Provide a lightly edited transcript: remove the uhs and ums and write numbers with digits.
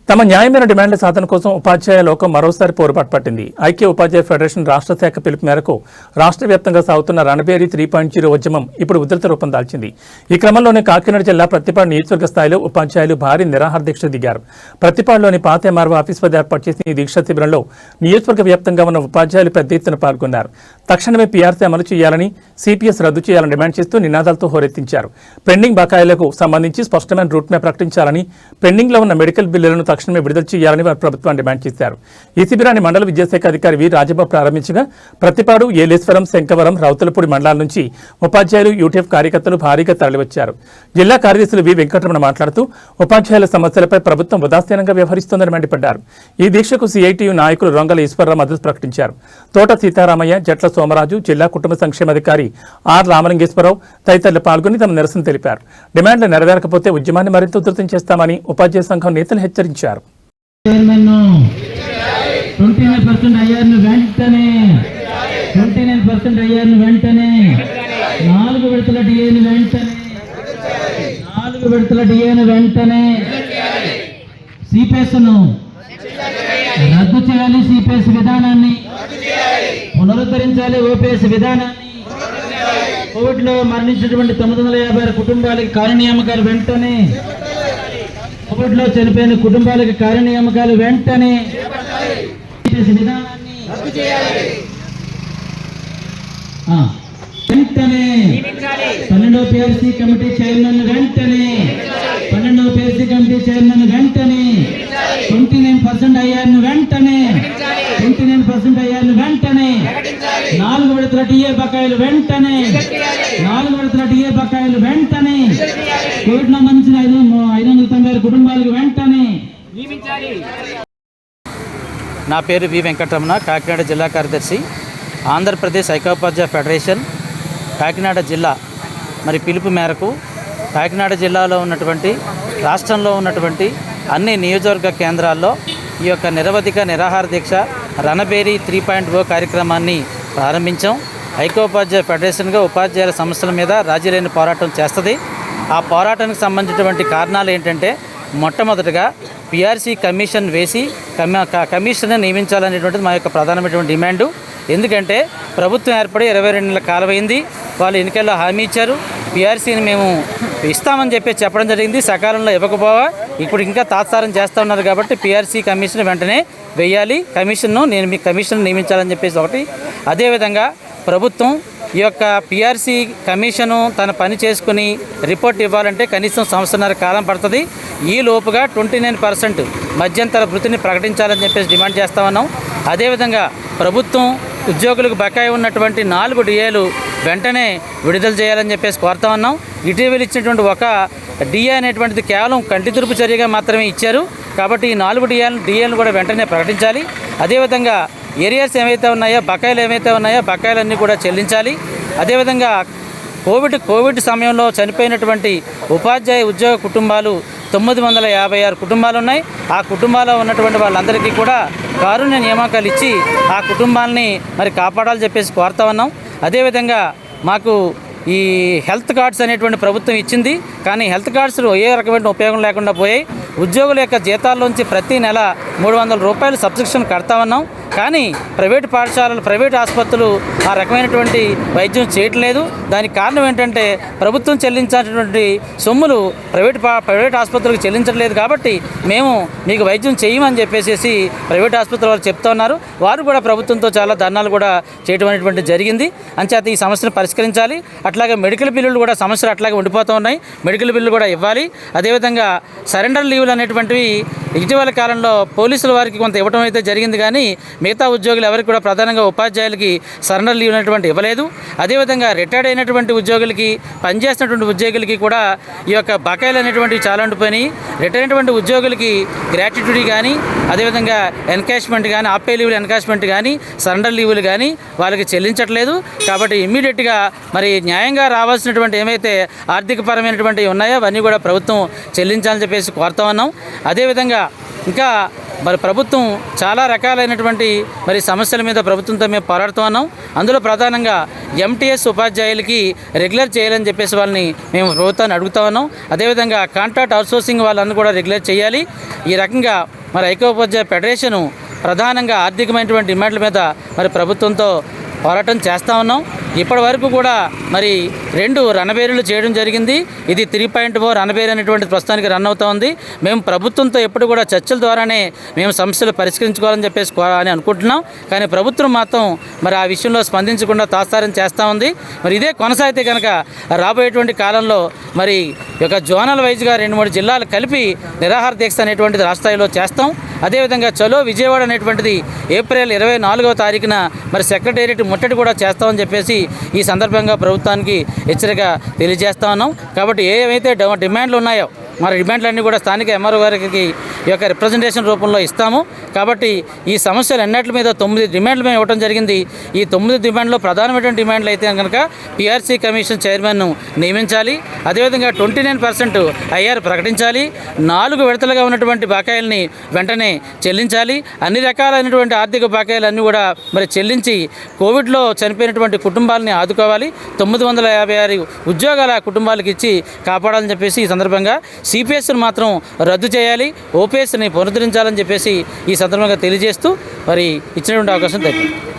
తమ న్యాయమైన డిమాండ్ల సాధన కోసం ఉపాధ్యాయ లోకం మరోసారి పోరుబాటు పట్టింది. ఐక్య ఉపాధ్యాయ ఫెడరేషన్ రాష్ట్ర శాఖ పిలుపు మేరకు రాష్ట్ర వ్యాప్తంగా సాగుతున్న రణబేరి 3.0 ఉద్యమం ఇప్పుడు ఉధృత రూపం దాల్చింది. ఈ క్రమంలోనే కాకినాడ జిల్లా ప్రతిపాడు నియోజకవర్గ స్థాయిలో ఉపాధ్యాయులు భారీ నిరాహార దీక్ష దిగారు. ప్రతిపాడులోని పాత ఎంఆర్ఓ ఆఫీస్ వద్ద ఏర్పాటు చేసిన ఈ దీక్ష శిబిరంలో నియోజకవర్గ వ్యాప్తంగా ఉన్న ఉపాధ్యాయులు పెద్ద ఎత్తున పాల్గొన్నారు. తక్షణమే పీఆర్సీ అమలు చేయాలని, సిపిఎస్ రద్దు చేయాలని డిమాండ్ చేస్తూ నినాదాలతో హోరెత్తించారు. పెండింగ్ బకాయిలకు సంబంధించి స్పష్టమైన రూట్ మ్యాప్ ప్రకటించాలని, పెండింగ్లో ఉన్న మెడికల్ బిల్లులను తక్షణమే విడుదల చేయాలని వారు ప్రభుత్వాన్ని డిమాండ్ చేశారు. ఈ శిబిరాన్ని మండల విద్యాశాఖ అధికారి వి రాజబాబు ప్రారంభించగా ప్రతిపాడు, ఏలేశ్వరం, శంకవరం, రౌతులపూడి మండలాల నుంచి ఉపాధ్యాయులు, యూటీఎఫ్ కార్యకర్తలు భారీగా తరలివచ్చారు. జిల్లా కార్యదర్శులు వి వెంకటరమణ మాట్లాడుతూ ఉపాధ్యాయుల సమస్యలపై ప్రభుత్వం ఉదాసీనంగా వ్యవహరిస్తోందని మండిపడ్డారు. ఈ దీక్షకు సిఐటియు నాయకులు రొంగల ఈశ్వరరావు మద్దతు ప్రకటించారు. తోట సీతారామయ్య, జట్ల సోమరాజు, జిల్లా కుటుంబ సంక్షేమాధికారి ఆర్ రామలింగేశ్వరరావు తదితరులు పాల్గొని తమ నిరసన తెలిపారు. డిమాండ్లు నెరవేరకపోతే ఉద్యమాన్ని మరింత ఉధృతం చేస్తామని ఉపాధ్యాయ సంఘం నేతలు హెచ్చరించారు. 29% అయ్యారు వెంటనే 29% అయ్యారు వెంటనే 4 విడతల డిఏను వెంటనే 4 విడతల డిఏను వెంటనే సిపిఎస్ను రద్దు చేయాలి. సిపిఎస్ విధానాన్ని పునరుద్ధరించాలి. ఓపీఎస్ విధానాన్ని కోవిడ్లో మరణించినటువంటి 956 కుటుంబాలకి కార్యనియామకాలు వెంటనే, కోవిడ్లో చనిపోయిన కుటుంబాలకి కార్యనియామకాలు వెంటనే విధానాన్ని వెంటనే 12వ పిఆర్సీ కమిటీ చైర్మన్ వెంటనే 12వ పిఆర్సీ కమిటీ చైర్మన్ వెంటనే 29% అయ్యారు వెంటనే 29% అయ్యారు వెంటనే 4 విడతల టీఏ బకాయిలు వెంటనే 4 విడతల టీఏ బకాయిలు వెంటనే కోవిడ్ లో మంచిన 596 కుటుంబాలకు వెంటనే. నా పేరు వి వెంకటరమణ, కాకినాడ జిల్లా కార్యదర్శి, ఆంధ్రప్రదేశ్ ఐక్యోపాధ్యాయ ఫెడరేషన్ కాకినాడ జిల్లా మరి పిలుపు మేరకు కాకినాడ జిల్లాలో ఉన్నటువంటి, రాష్ట్రంలో ఉన్నటువంటి అన్ని నియోజకవర్గ కేంద్రాల్లో ఈ యొక్క నిరవధిక నిరాహార దీక్ష రణబేరి 3.0 కార్యక్రమాన్ని ప్రారంభించాం. ఐక్యోపాధ్యాయ ఫెడరేషన్గా ఉపాధ్యాయుల సమస్యల మీద రాజీ లేని పోరాటం చేస్తుంది. ఆ పోరాటానికి సంబంధించినటువంటి కారణాలు ఏంటంటే, మొట్టమొదటిగా పిఆర్సీ కమిషన్ వేసి కమిషన్ నియమించాలనేటువంటిది మా యొక్క ప్రధానమైనటువంటి డిమాండు. ఎందుకంటే ప్రభుత్వం ఏర్పడి 22 నెలల కాలం అయింది. వాళ్ళు ఎన్నికల్లో హామీ ఇచ్చారు, పిఆర్సీని మేము ఇస్తామని చెప్పడం జరిగింది. సకాలంలో ఇవ్వకపోవా ఇప్పుడు ఇంకా తాత్సారం చేస్తూ ఉన్నారు. కాబట్టి పిఆర్సీ కమిషన్ వెంటనే వేయాలి, నేను కమిషన్ నియమించాలని చెప్పేసి ఒకటి. అదేవిధంగా ప్రభుత్వం ఈ యొక్క పిఆర్సీ కమిషను తన పని చేసుకుని రిపోర్ట్ ఇవ్వాలంటే కనీసం 1.5 సంవత్సరాల కాలం పడుతుంది. ఈ లోపుగా 29% మధ్యంతర వృత్తిని ప్రకటించాలని చెప్పేసి డిమాండ్ చేస్తా ఉన్నాం. అదేవిధంగా ప్రభుత్వం ఉద్యోగులకు బకాయి ఉన్నటువంటి 4 డిఏలు వెంటనే విడుదల చేయాలని చెప్పేసి కోరుతా ఉన్నాం. ఇటీవల ఇచ్చినటువంటి ఒక డిఏ అనేటువంటిది కేవలం కంటి తురుపు చర్యగా మాత్రమే ఇచ్చారు. కాబట్టి ఈ 4 డిఏలను కూడా వెంటనే ప్రకటించాలి. అదేవిధంగా ఏరియాస్ ఏవైతే ఉన్నాయో, బకాయిలు ఏవైతే ఉన్నాయో బకాయిలన్నీ కూడా చెల్లించాలి. అదేవిధంగా కోవిడ్ సమయంలో చనిపోయినటువంటి ఉపాధ్యాయ ఉద్యోగ కుటుంబాలు 956 కుటుంబాలు ఉన్నాయి. ఆ కుటుంబాల్లో ఉన్నటువంటి వాళ్ళందరికీ కూడా కారుణ్య నియామకాలు ఇచ్చి ఆ కుటుంబాలని మరి కాపాడాలని చెప్పేసి కోరుతా ఉన్నాం. అదేవిధంగా మాకు ఈ హెల్త్ కార్డ్స్ అనేటువంటి ప్రభుత్వం ఇచ్చింది, కానీ హెల్త్ కార్డ్స్ ఏ రకమైన ఉపయోగం లేకుండా పోయాయి. ఉద్యోగుల యొక్క జీతాల్లోంచి ప్రతి నెల 300 రూపాయలు సబ్స్క్రిప్షన్ కడతా ఉన్నాం. కానీ ప్రైవేటు పాఠశాలలు, ప్రైవేట్ ఆసుపత్రులు ఆ రకమైనటువంటి వైద్యం చేయట్లేదు. దానికి కారణం ఏంటంటే ప్రభుత్వం చెల్లించాల్సినటువంటి సొమ్ములు ప్రైవేట్ ఆసుపత్రులకు చెల్లించట్లేదు. కాబట్టి మేము మీకు వైద్యం చేయమని చెప్పేసి ప్రైవేట్ ఆసుపత్రుల వాళ్ళు చెప్తా ఉన్నారు. వారు కూడా ప్రభుత్వంతో చాలా ధర్నాలు కూడా చేయడం అనేటువంటి జరిగింది. అంచేత ఈ సమస్యను పరిష్కరించాలి. అట్లాగే మెడికల్ బిల్లులు కూడా సమస్యలు అట్లాగే ఉండిపోతూ ఉన్నాయి. మెడికల్ బిల్లు కూడా ఇవ్వాలి. అదేవిధంగా సరెండర్ లీవ్లు అనేటువంటివి ఇటీవల కాలంలో పోలీసుల వారికి కొంత ఇవ్వడం అయితే జరిగింది, కానీ మిగతా ఉద్యోగులు ఎవరికి కూడా ప్రధానంగా ఉపాధ్యాయులకి సరెండర్ లీవ్ అనేటువంటి ఇవ్వలేదు. అదేవిధంగా రిటైర్డ్ అయినటువంటి ఉద్యోగులకి, పనిచేస్తున్నటువంటి ఉద్యోగులకి కూడా ఈ యొక్క బకాయిలు అనేటువంటివి చాలా ఉండిపోయినాయి. రిటైర్ అయినటువంటి ఉద్యోగులకి గ్రాట్యుటీ కానీ, అదేవిధంగా ఎన్కాష్మెంట్ కానీ, ఆపే లీవులు ఎన్కాష్మెంట్ కానీ, సరెండర్ లీవులు కానీ వాళ్ళకి చెల్లించట్లేదు. కాబట్టి ఇమ్మీడియట్గా మరి న్యాయంగా రావాల్సినటువంటి ఏమైతే ఆర్థికపరమైనటువంటివి ఉన్నాయో అవన్నీ కూడా ప్రభుత్వం చెల్లించాలని చెప్పేసి కోరుతా ఉన్నాం. అదేవిధంగా ఇంకా మరి ప్రభుత్వం చాలా రకాలైనటువంటి మరి సమస్యల మీద ప్రభుత్వంతో మేము పోరాడుతూ ఉన్నాం. అందులో ప్రధానంగా ఎంటీఎస్ ఉపాధ్యాయులకి రెగ్యులర్ చేయాలని చెప్పేసి వాళ్ళని మేము ప్రభుత్వాన్ని అడుగుతా ఉన్నాం. అదేవిధంగా కాంట్రాక్ట్ అవుట్సోర్సింగ్ వాళ్ళని కూడా రెగ్యులర్ చేయాలి. ఈ రకంగా మరి ఐక్యోపాధ్యాయ ఫెడరేషను ప్రధానంగా ఆర్థికమైనటువంటి డిమాండ్ల మీద మరి ప్రభుత్వంతో పోరాటం చేస్తూ ఉన్నాం. ఇప్పటి వరకు కూడా మరి 2 రణబేరీలు చేయడం జరిగింది. ఇది 3.4 రణబేరీ అనేటువంటి ప్రస్తుతానికి రన్ అవుతూ ఉంది. మేము ప్రభుత్వంతో ఎప్పుడు కూడా చర్చల ద్వారానే మేము సమస్యలు పరిష్కరించుకోవాలని చెప్పేసి అని అనుకుంటున్నాం. కానీ ప్రభుత్వం మాత్రం మరి ఆ విషయంలో స్పందించకుండా తాత్సారం చేస్తూ ఉంది. మరి ఇదే కొనసాగితే కనుక రాబోయేటువంటి కాలంలో మరి ఒక జోనల్ వైజ్గా 2-3 జిల్లాలు కలిపి నిరాహార దీక్ష అనేటువంటిది రాష్ట్ర స్థాయిలో చేస్తాం. అదేవిధంగా చలో విజయవాడ అనేటువంటిది ఏప్రిల్ 24వ తారీఖున మరి సెక్రటేరియట్ ముట్టడి కూడా చేస్తామని చెప్పేసి ఈ సందర్భంగా ప్రభుత్వానికి హెచ్చరిక తెలియజేస్తా ఉన్నాం. కాబట్టి ఏవైతే డిమాండ్లు ఉన్నాయో మరి డిమాండ్లన్నీ కూడా స్థానిక ఎంఆర్ఓ గారికి ఈ యొక్క రిప్రజెంటేషన్ రూపంలో ఇస్తాము. కాబట్టి ఈ సమస్యలు అన్నింటి మీద 9 డిమాండ్లు మేము ఇవ్వడం జరిగింది. ఈ 9 డిమాండ్లో ప్రధానమైనటువంటి డిమాండ్లు అయితే కనుక పిఆర్సీ కమిషన్ చైర్మన్ను నియమించాలి. అదేవిధంగా 29% ఐఆర్ ప్రకటించాలి. 4 విడతలుగా ఉన్నటువంటి బకాయిల్ని వెంటనే చెల్లించాలి. అన్ని రకాలైనటువంటి ఆర్థిక బకాయిలన్నీ కూడా మరి చెల్లించి కోవిడ్లో చనిపోయినటువంటి కుటుంబాలని ఆదుకోవాలి. 956 ఉద్యోగాల కుటుంబాలకు ఇచ్చి కాపాడాలని చెప్పేసి ఈ సందర్భంగా సిపిఎస్ను మాత్రం రద్దు చేయాలి, ఓపీఎస్ని పునరుద్ధరించాలని చెప్పేసి ఈ సందర్భంగా తెలియజేస్తూ మరి ఇచ్చినటువంటి అవకాశం తగ్గింది.